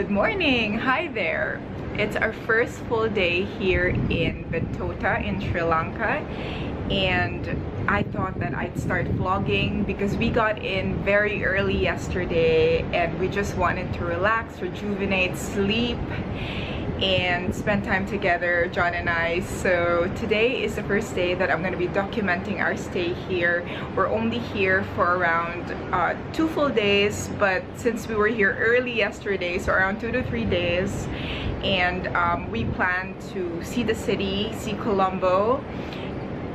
Good morning! Hi there! It's our first full day here in Bentota in Sri Lanka, and I thought that I'd start vlogging because we got in very early yesterday and we just wanted to relax, rejuvenate, sleep, and spend time together, John and I. So today is the first day that I'm going to be documenting our stay here. We're only here for around 2 full days, but since we were here early yesterday, so around 2 to 3 days, and we plan to see the city, see Colombo,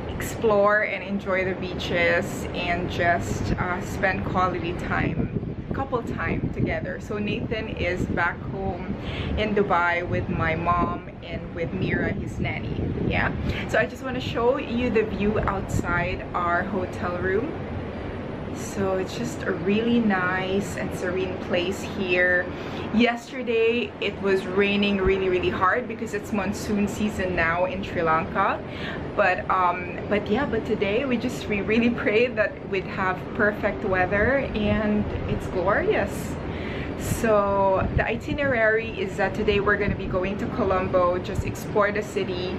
explore and enjoy the beaches, and just spend quality time, couple time together. So Nathan is back home in Dubai with my mom and with Mira, his nanny. Yeah, so I just want to show you the view outside our hotel room. So it's just a really nice and serene place here. Yesterday it was raining really hard because it's monsoon season now in Sri Lanka, but today we really prayed that we'd have perfect weather, and it's glorious. So the itinerary is that today we're going to be going to Colombo, just explore the city,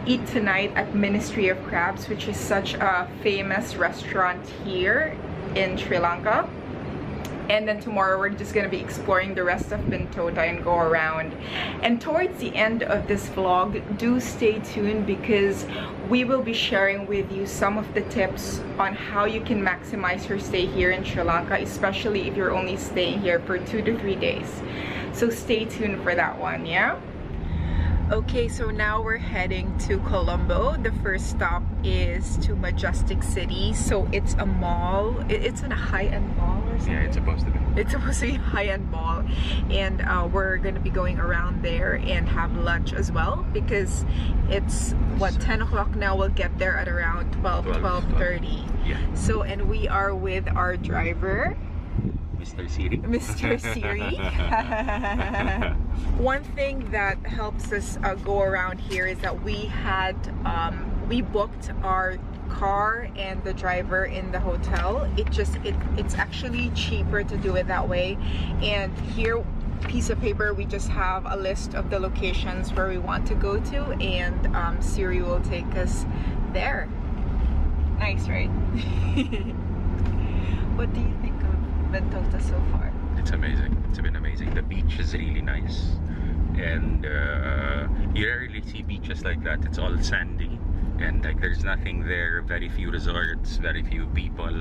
eat tonight at Ministry of Crabs, which is such a famous restaurant here in Sri Lanka, and then tomorrow we're just going to be exploring the rest of Bentota and go around. And towards the end of this vlog, do stay tuned because we will be sharing with you some of the tips on how you can maximize your stay here in Sri Lanka, especially if you're only staying here for 2 to 3 days. So stay tuned for that one. Yeah. Okay, so now we're heading to Colombo. The first stop is to Majestic City. So it's a mall. It's a high-end mall or something? Yeah, it's supposed to be. It's supposed to be a high-end mall. And we're going to be going around there and have lunch as well, because it's, what, 10 o'clock now. We'll get there at around 12:30. Yeah. So, and we are with our driver, Mr. Siri. Mr. Siri. One thing that helps us go around here is that we booked our car and the driver in the hotel. It's actually cheaper to do it that way. And here, piece of paper, we just have a list of the locations where we want to go to, and Siri will take us there. Nice, right? What do you think of Bentota so far? It's amazing. It's been amazing. The beach is really nice, and you rarely see beaches like that. It's all sandy, and like there's nothing there. Very few resorts, very few people.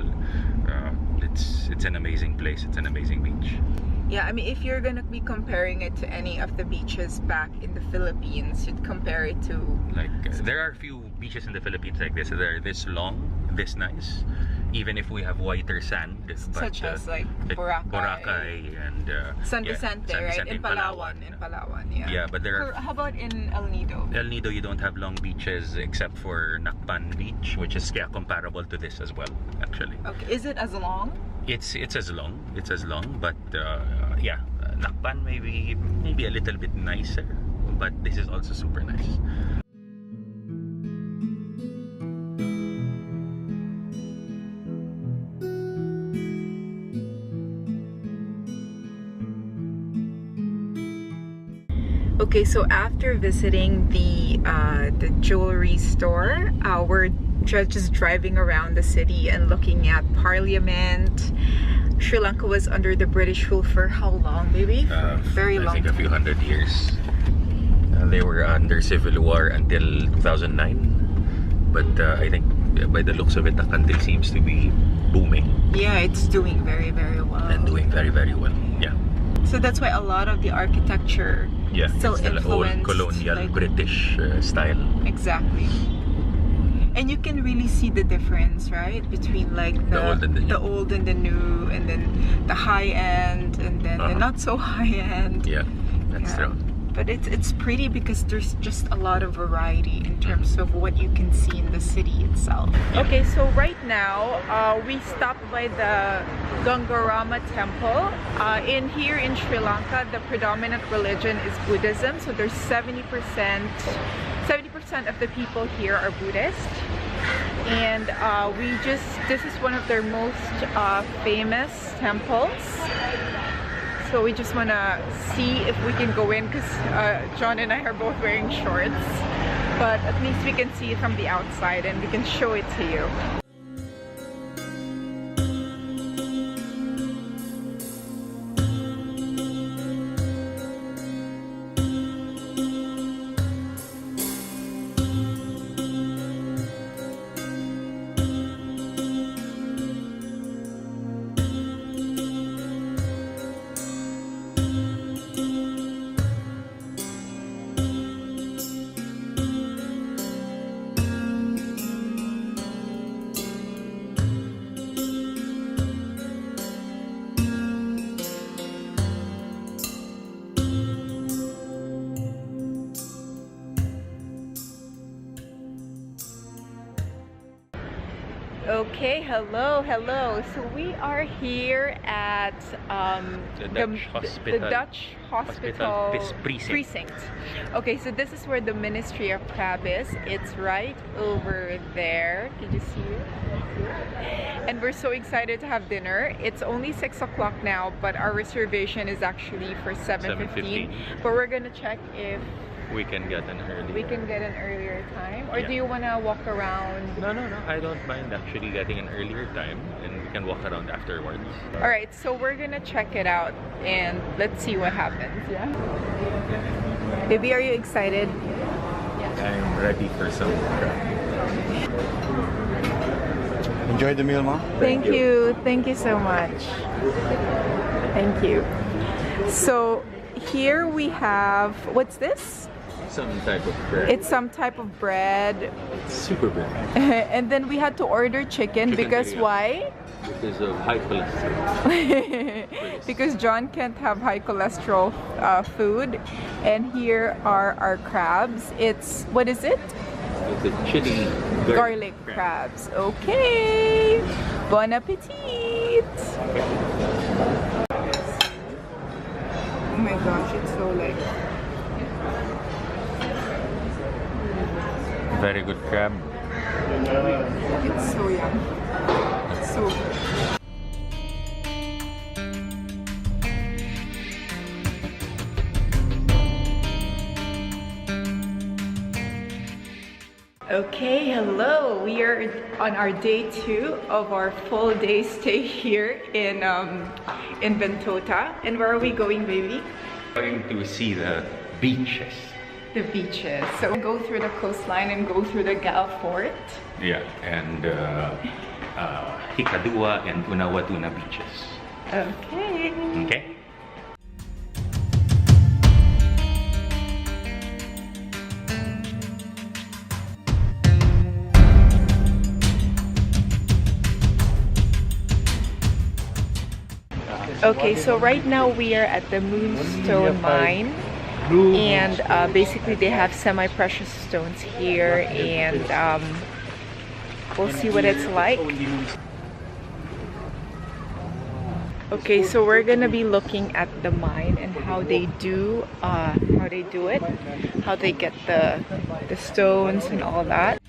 It's an amazing place. It's an amazing beach. Yeah, I mean, if you're gonna be comparing it to any of the beaches back in the Philippines, you'd compare it to, like, there are a few beaches in the Philippines like this. They're this long, this nice, even if we have whiter sand, such as like Boracay and San Vicente, right? In Palawan. Yeah. Yeah, but there are. How about in El Nido? El Nido, you don't have long beaches except for Nakpan Beach, which is comparable to this as well, actually. Okay, is it as long? It's as long. It's as long, but yeah, Nakpan maybe a little bit nicer, but this is also super nice. Okay, so after visiting the jewelry store, we're just driving around the city and looking at Parliament. Sri Lanka was under the British rule for how long, baby? Very long. I think a few hundred years. They were under civil war until 2009, but I think by the looks of it, the country seems to be booming. Yeah, it's doing very well. And doing very well. Yeah. So that's why a lot of the architecture still influenced old colonial, like, British style. Exactly. And you can really see the difference, right, between like the old and the new, and then the high end, and then the not so high end. Yeah, that's true. But it's pretty because there's just a lot of variety in terms of what you can see in the city itself. Okay, so right now we stopped by the Gangaramaya temple. In here in Sri Lanka, the predominant religion is Buddhism, so there's 70% of the people here are Buddhist, and this is one of their most famous temples. So So we just want to see if we can go in because John and I are both wearing shorts. But at least we can see it from the outside and we can show it to you. Okay, hello. So we are here at the Dutch Hospital Precinct. Okay, so this is where the Ministry of Crab is. It's right over there. Can you see it? And we're so excited to have dinner. It's only 6 o'clock now, but our reservation is actually for 7:15. But we're gonna check if we can get an earlier time, or Yeah. do you want to walk around? No, I don't mind actually getting an earlier time, and we can walk around afterwards. All right, so we're gonna check it out and let's see what happens. Yeah. Baby, are you excited? I'm ready for some crab. Enjoy the meal, Mom. Thank you so much. Thank you. So here we have, what's this? Some type of bread. It's some type of bread. It's super bread. And then we had to order chicken because teriyaki. why? Because of high cholesterol. Because John can't have high cholesterol food. And here are our crabs. It's, what is it? It's a chili Garlic crabs. Okay. Bon appetit. Oh my gosh, it's so like Very good crab. it's so yum. It's so good. Okay, hello. We are on our day 2 of our full day stay here in Bentota. And where are we going, baby? Going to see the beaches. The beaches. So we go through the coastline and go through the Gal Fort. Yeah, and Hikadua and Unawatuna beaches. Okay. Okay. Okay, so right now we are at the Moonstone Mine, and basically they have semi-precious stones here, and we'll see what it's like. Okay, so we're gonna be looking at the mine and how they do it, how they get the stones and all that.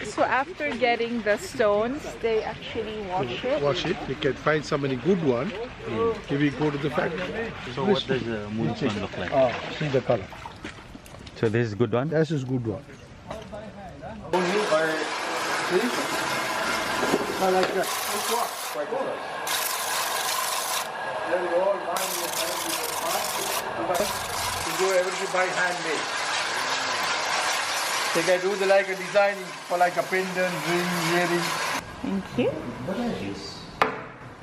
So after getting the stones, they actually wash it. Wash it. You can find somebody good one. If you go to the factory. So what does the moonstone look like? See the color. So this is good one? This is good one. Only or like that. You do everything by handmade. They can do like a design for like a pendant, ring, earring. Thank you.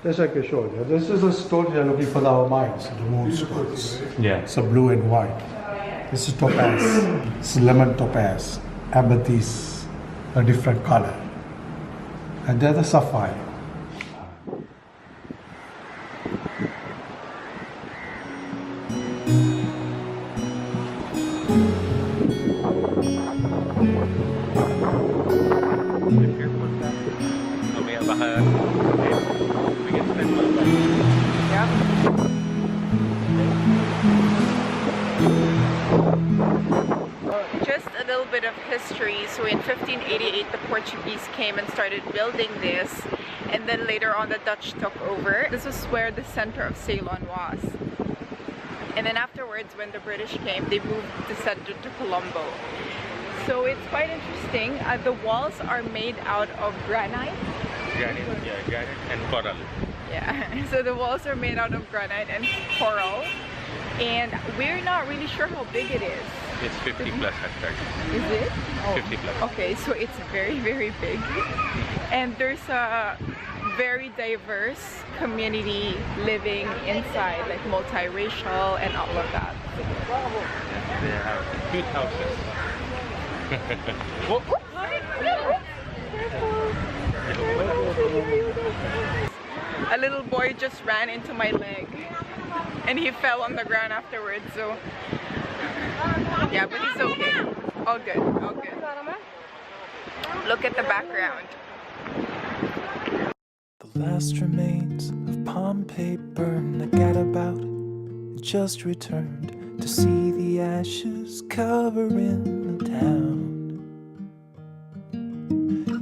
This I can show you. This is a stone we are looking for our mines, the moonstones. Yeah. It's a blue and white. This is topaz. It's lemon topaz, amethyst, a different color. And there's the sapphire. Yeah. history. So in 1588, the Portuguese came and started building this, and then later on the Dutch took over. This was where the center of Ceylon was. And then afterwards, when the British came, they moved the center to Colombo. So it's quite interesting. The walls are made out of granite. Granite, yeah, granite and coral. Yeah, so the walls are made out of granite and coral. And we're not really sure how big it is. It's 50 plus hectares. Is it? Oh. 50 plus. Okay, so it's very, very big. And there's a very diverse community living inside, like multiracial and all of that. They have cute houses. A little boy just ran into my leg and he fell on the ground afterwards, so yeah, but he's okay. All good, all good. Look at the background. The last remains of Pompeii burn. The gadabout had just returned to see the ashes covering the town.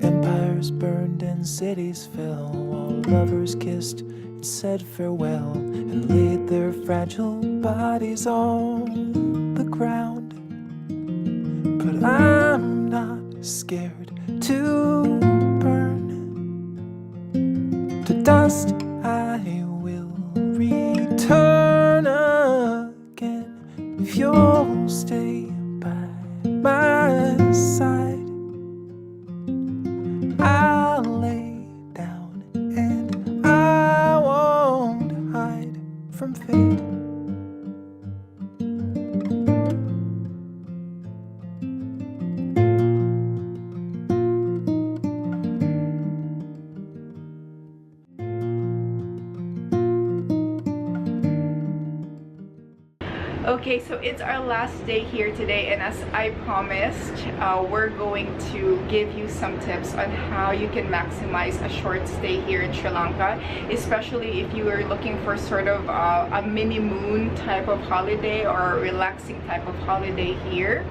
Empires burned and cities fell, while lovers kissed and said farewell, and laid their fragile bodies on the ground. But I'm not scared to burn to dust. I will return again if you'll stay by my side. I'll lay down and I won't hide from fate. Okay, so it's our last day here today, and as I promised, we're going to give you some tips on how you can maximize a short stay here in Sri Lanka, especially if you are looking for sort of a mini moon type of holiday or a relaxing type of holiday here.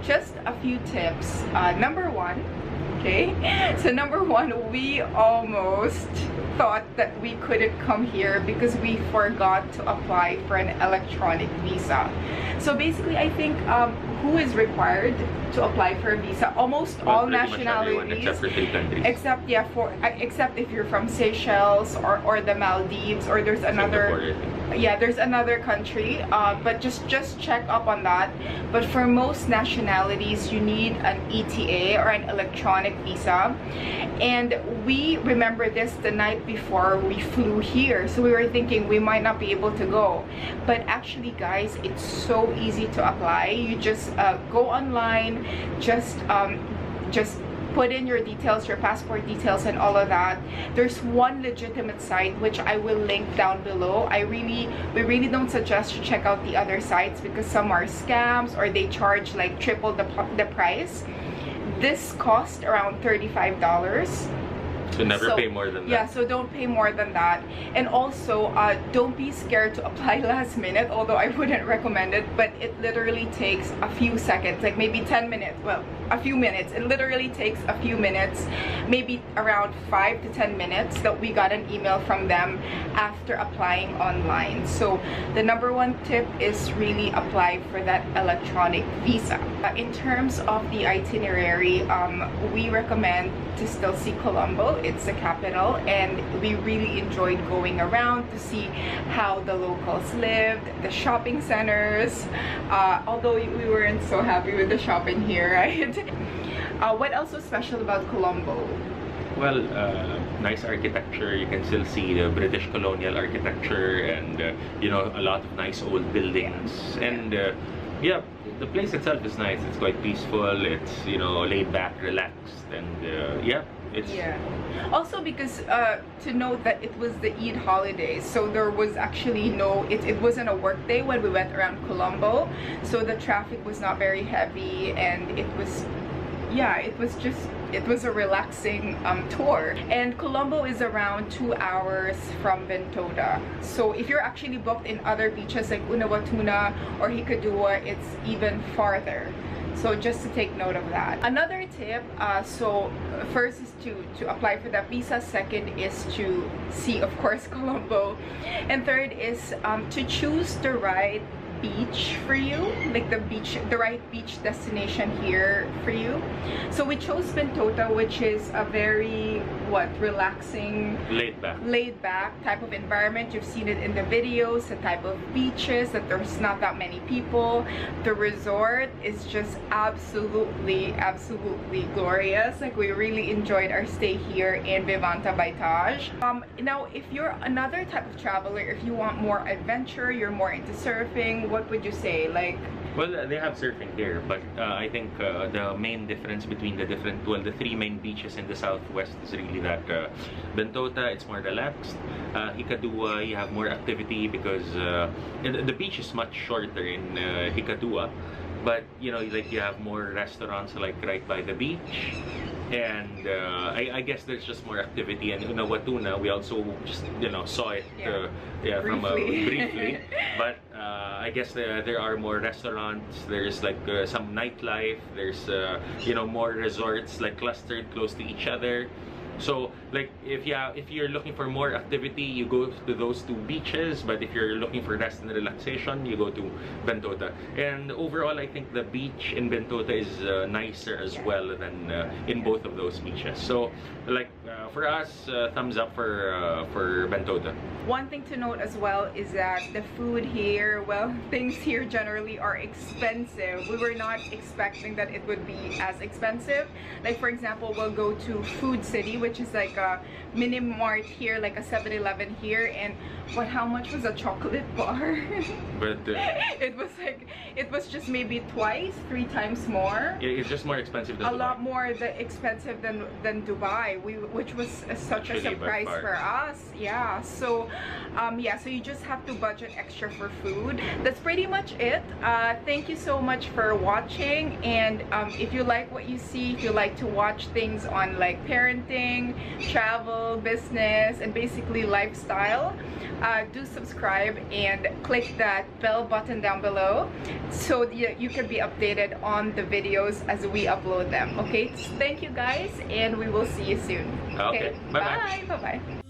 Just a few tips. Number one, okay, so number one, we almost thought that we couldn't come here because we forgot to apply for an electronic visa. So basically, I think who is required to apply for a visa? Almost all nationalities, except yeah, except if you're from Seychelles or the Maldives, or there's another, yeah, there's another country, but just check up on that. But for most nationalities, you need an ETA or an electronic visa. And we remember this the night before we flew here, so we were thinking we might not be able to go, but actually guys, it's so easy to apply. You just go online, just put in your details, your passport details and all of that. There's one legitimate site which I will link down below. We really don't suggest to check out the other sites because some are scams or they charge like triple the price. This cost around $35. So never pay more than that. Yeah, so don't pay more than that. And also, don't be scared to apply last minute, although I wouldn't recommend it, but it literally takes a few seconds, like maybe 10 minutes, well, a few minutes. It literally takes a few minutes, maybe around 5 to 10 minutes that we got an email from them after applying online. So the number one tip is really apply for that electronic visa. In terms of the itinerary, we recommend to still see Colombo. It's the capital, and we really enjoyed going around to see how the locals lived, the shopping centers, although we weren't so happy with the shopping here, right? What else was special about Colombo? Well, nice architecture. You can still see the British colonial architecture and you know, a lot of nice old buildings. And yeah, the place itself is nice. It's quite peaceful. It's, you know, laid back, relaxed, and yeah. Yeah. Also because to note that it was the Eid holiday, so there was actually no, it wasn't a work day when we went around Colombo, so the traffic was not very heavy, and it was, yeah, it was a relaxing tour. And Colombo is around 2 hours from Bentota, so if you're actually booked in other beaches like Unawatuna or Hikkaduwa, it's even farther. So just to take note of that. Another tip, so first is to apply for that visa. Second is to see, of course, Colombo. And third is to choose the right beach for you, like the right beach destination here for you. So we chose Bentota, which is a very relaxing, laid back type of environment. You've seen it in the videos, the type of beaches, that there's not that many people. The resort is just absolutely glorious. Like, we really enjoyed our stay here in Vivanta by Taj. Now if you're another type of traveler, if you want more adventure, you're more into surfing, what would you say? Like, well, they have surfing here, but I think the main difference between the three main beaches in the southwest is really that Bentota, it's more relaxed. Hikkaduwa, you have more activity because the beach is much shorter in Hikkaduwa, but you know, like, you have more restaurants like right by the beach. And I guess there's just more activity. And Watuna, we also just saw it briefly. But I guess there are more restaurants. There's like some nightlife. There's more resorts like clustered close to each other. So like, if you're looking for more activity, you go to those two beaches. But if you're looking for rest and relaxation, you go to Bentota. And overall, I think the beach in Bentota is nicer as well than in both of those beaches. So like, for us, thumbs up for Bentota. One thing to note as well is that the food here, well, things here generally are expensive. We were not expecting that it would be as expensive. Like, for example, we'll go to Food City, which is like a mini mart here, like a 7-Eleven here, and how much was a chocolate bar? But it was just maybe 3 times more. It's just more expensive than a lot more expensive than Dubai, which was such a surprise for us. Yeah, so so you just have to budget extra for food. That's pretty much it. Thank you so much for watching, and if you like what you see, if you like to watch things on like parenting, travel, business, and basically lifestyle, do subscribe and click that bell button down below so you can be updated on the videos as we upload them. Okay, thank you guys, and we will see you soon. Okay, bye bye. Bye bye.